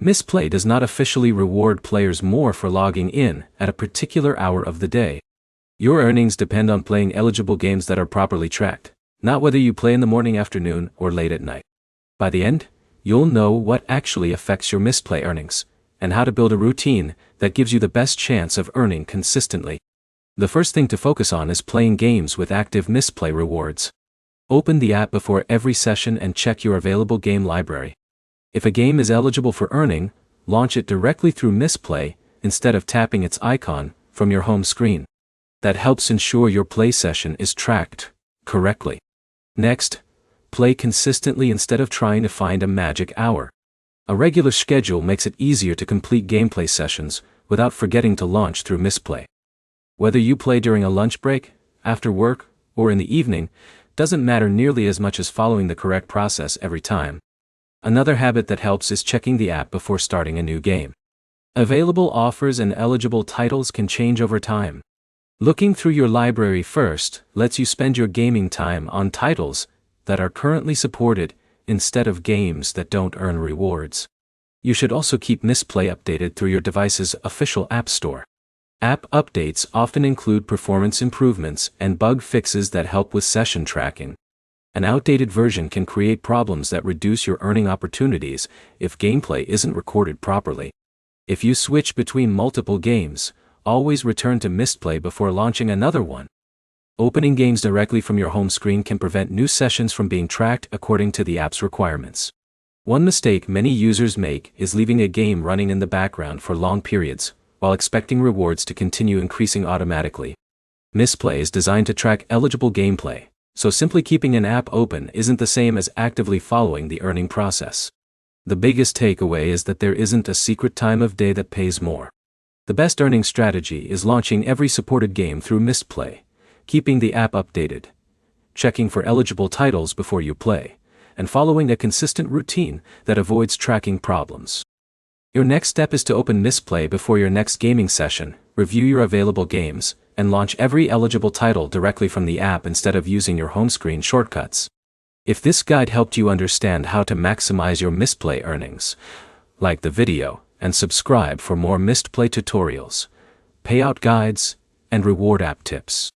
Mistplay does not officially reward players more for logging in at a particular hour of the day. Your earnings depend on playing eligible games that are properly tracked, not whether you play in the morning, afternoon, or late at night. By the end, you'll know what actually affects your Mistplay earnings, and how to build a routine that gives you the best chance of earning consistently. The first thing to focus on is playing games with active Mistplay rewards. Open the app before every session and check your available game library. If a game is eligible for earning, launch it directly through Mistplay instead of tapping its icon from your home screen. That helps ensure your play session is tracked correctly. Next, play consistently instead of trying to find a magic hour. A regular schedule makes it easier to complete gameplay sessions without forgetting to launch through Mistplay. Whether you play during a lunch break, after work, or in the evening, doesn't matter nearly as much as following the correct process every time. Another habit that helps is checking the app before starting a new game. Available offers and eligible titles can change over time. Looking through your library first lets you spend your gaming time on titles that are currently supported instead of games that don't earn rewards. You should also keep Mistplay updated through your device's official app store. App updates often include performance improvements and bug fixes that help with session tracking. An outdated version can create problems that reduce your earning opportunities if gameplay isn't recorded properly. If you switch between multiple games, always return to Mistplay before launching another one. Opening games directly from your home screen can prevent new sessions from being tracked according to the app's requirements. One mistake many users make is leaving a game running in the background for long periods, while expecting rewards to continue increasing automatically. Mistplay is designed to track eligible gameplay, so simply keeping an app open isn't the same as actively following the earning process. The biggest takeaway is that there isn't a secret time of day that pays more. The best earning strategy is launching every supported game through Mistplay, keeping the app updated, checking for eligible titles before you play, and following a consistent routine that avoids tracking problems. Your next step is to open Mistplay before your next gaming session, review your available games, and launch every eligible title directly from the app instead of using your home screen shortcuts. If this guide helped you understand how to maximize your Mistplay earnings, like the video and subscribe for more Mistplay tutorials, payout guides, and reward app tips.